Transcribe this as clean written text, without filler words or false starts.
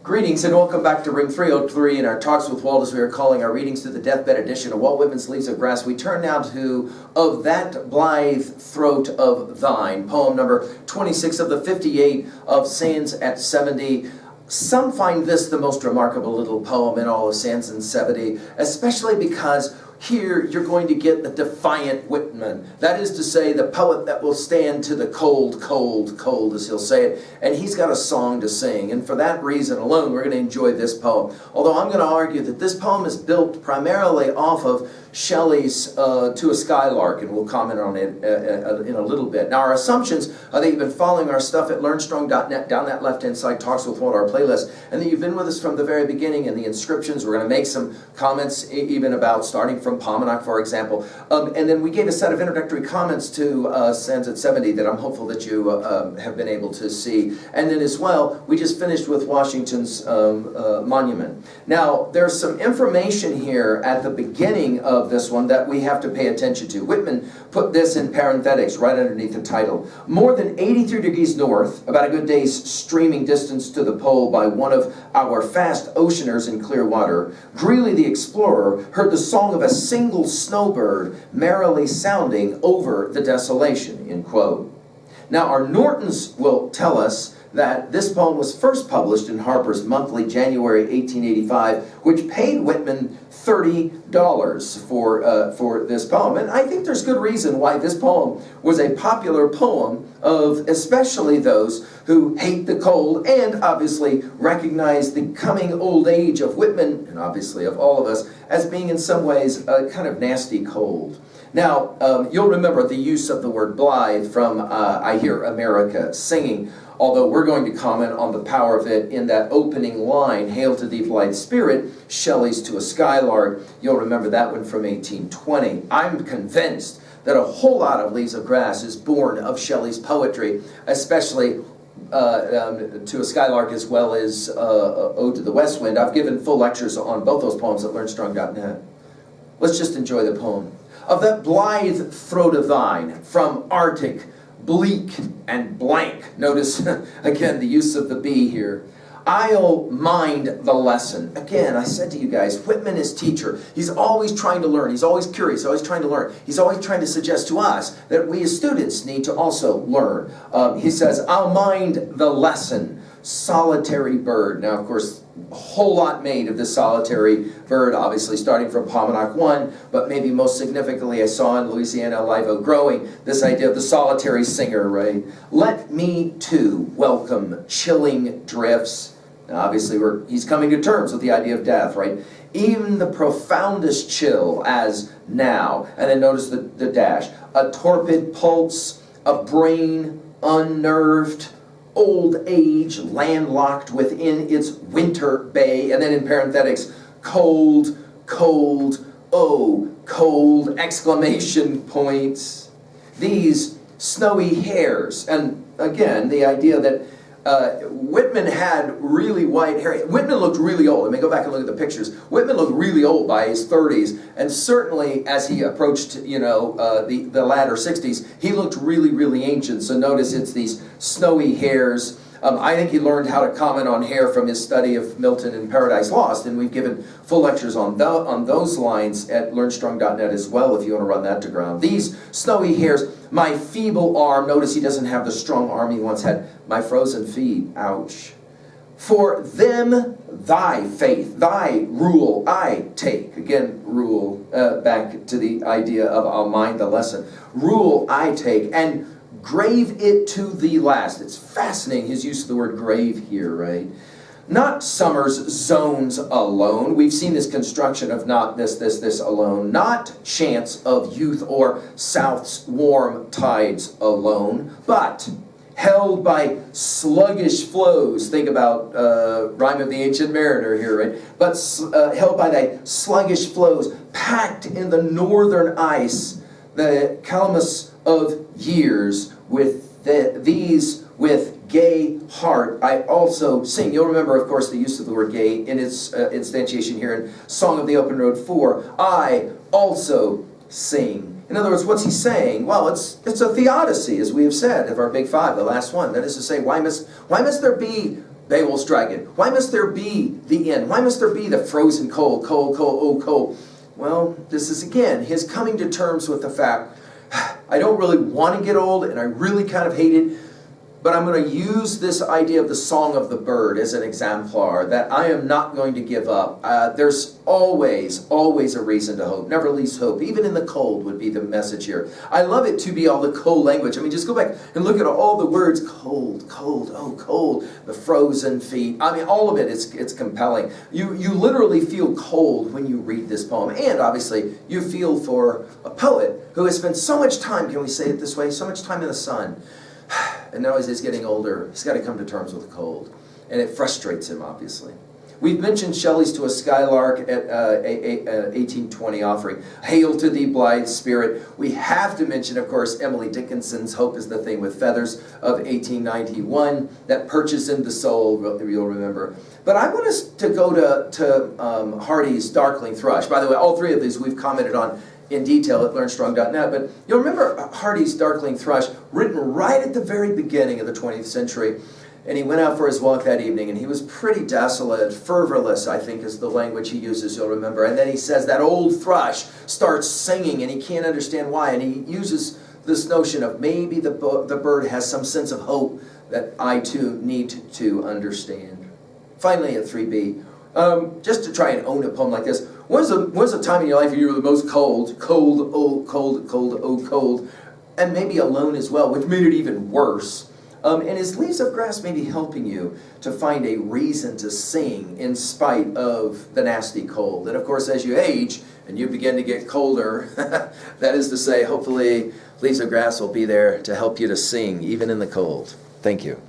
Greetings and welcome back to Ring 303 in our Talks with Walt, as we are calling our readings to the deathbed edition of Walt Whitman's Leaves of Grass. We turn now to Of That Blithe Throat of Thine, poem number 26 of the 58 of Sands at 70. Some find this the most remarkable little poem in all of Sands and 70, especially because here you're going to get the defiant Whitman. That is to say, the poet that will stand to the cold, cold, cold, as he'll say it. And he's got a song to sing. And for that reason alone, we're going to enjoy this poem. Although I'm going to argue that this poem is built primarily off of Shelley's To a Skylark, and we'll comment on it in a little bit. Now, our assumptions are that you've been following our stuff at learnstrong.net, down that left-hand side, Talks with Walt, our playlist, and that you've been with us from the very beginning in the inscriptions. We're going to make some comments even about starting from Pomenock, for example. And then we gave a set of introductory comments to Sands at 70 that I'm hopeful that you have been able to see. And then as well, we just finished with Washington's monument. Now, there's some information here at the beginning of this one that we have to pay attention to. Whitman put this in parenthetics right underneath the title. More than 83 degrees north, about a good day's streaming distance to the pole by one of our fast oceaners in clear water, Greeley the explorer heard the song of a single snowbird merrily sounding over the desolation, end quote. Now, our Nortons will tell us that this poem was first published in Harper's Monthly, January 1885, which paid Whitman $30 for this poem. And I think there's good reason why this poem was a popular poem of especially those who hate the cold and obviously recognize the coming old age of Whitman, and obviously of all of us, as being in some ways a kind of nasty cold. Now, you'll remember the use of the word blithe from I Hear America Singing, although we're going to comment on the power of it in that opening line, Hail to thee, blithe spirit, Shelley's To a Skylark. You'll remember that one from 1820. I'm convinced that a whole lot of Leaves of Grass is born of Shelley's poetry, especially To a Skylark as well as Ode to the West Wind. I've given full lectures on both those poems at learnstrong.net. Let's just enjoy the poem. Of that blithe throat of thine, from Arctic, bleak and blank. Notice, again, the use of the B here. I'll mind the lesson. Again, I said to you guys, Whitman is teacher. He's always trying to learn. He's always curious. He's always trying to learn. He's always trying to suggest to us that we as students need to also learn. He says, I'll mind the lesson. Solitary bird. Now, of course, a whole lot made of this solitary bird, obviously starting from Pomenock 1, but maybe most significantly I saw in Louisiana Live Oak Growing this idea of the solitary singer, right? Let me too welcome chilling drifts. Now, obviously he's coming to terms with the idea of death, right? Even the profoundest chill as now. And then notice the dash. A torpid pulse, a brain unnerved, old age landlocked within its winter bay, and then in parenthetics, cold, cold, oh, cold, exclamation points. These snowy hairs, and again, the idea that Whitman had really white hair. Whitman looked really old. I mean, go back and look at the pictures. Whitman looked really old by his 30s, and certainly as he approached, the latter 60s, he looked really, really ancient. So notice it's these snowy hairs. I think he learned how to comment on hair from his study of Milton and Paradise Lost, and we've given full lectures on those lines at learnstrong.net as well if you want to run that to ground. These snowy hairs, my feeble arm, notice he doesn't have the strong arm he once had, my frozen feet, ouch. For them thy faith, thy rule I take. Again, rule, back to the idea of I'll mind the lesson. Rule I take, and grave it to the last. It's fascinating, his use of the word grave here, right? Not summer's zones alone. We've seen this construction of not this alone. Not chance of youth or South's warm tides alone, but held by sluggish flows. Think about Rime of the Ancient Mariner here, right? But held by thy sluggish flows, packed in the northern ice, the calamus of years, with these with gay heart I also sing. You'll remember, of course, the use of the word gay in its instantiation here in Song of the Open Road 4. I also sing. In other words, what's he saying? Well, it's a theodicy, as we have said, of our Big Five, the last one. That is to say, why must there be Beowulf's dragon. Why must there be the end? Why must there be the frozen cold, cold, cold, oh cold? Well, this is again his coming to terms with the fact, I don't really want to get old and I really kind of hate it, but I'm going to use this idea of the song of the bird as an exemplar, that I am not going to give up. There's always a reason to hope. Never lose hope. Even in the cold would be the message here. I love it to be all the cold language. I mean, just go back and look at all the words. Cold, cold, oh cold. The frozen feet. I mean, all of it, it's compelling. You literally feel cold when you read this poem. And obviously, you feel for a poet who has spent so much time, can we say it this way, so much time in the sun. And now as he's getting older, he's got to come to terms with the cold. And it frustrates him, obviously. We've mentioned Shelley's To a Skylark at 1820 offering. Hail to thee, blithe spirit. We have to mention, of course, Emily Dickinson's Hope is the Thing with Feathers of 1891. That perches in the soul, you'll remember. But I want us to go to Hardy's Darkling Thrush. By the way, all three of these we've commented on in detail at learnstrong.net, but you'll remember Hardy's Darkling Thrush, written right at the very beginning of the 20th century, and he went out for his walk that evening, and he was pretty desolate, fervorless, I think is the language he uses, you'll remember, and then he says that old thrush starts singing, and he can't understand why, and he uses this notion of maybe the bird has some sense of hope that I too need to understand. Finally at 3B, just to try and own a poem like this, when's a time in your life when you were the most cold, oh, cold, and maybe alone as well, which made it even worse. And his Leaves of Grass may be helping you to find a reason to sing in spite of the nasty cold. And of course, as you age and you begin to get colder, that is to say, hopefully, Leaves of Grass will be there to help you to sing, even in the cold. Thank you.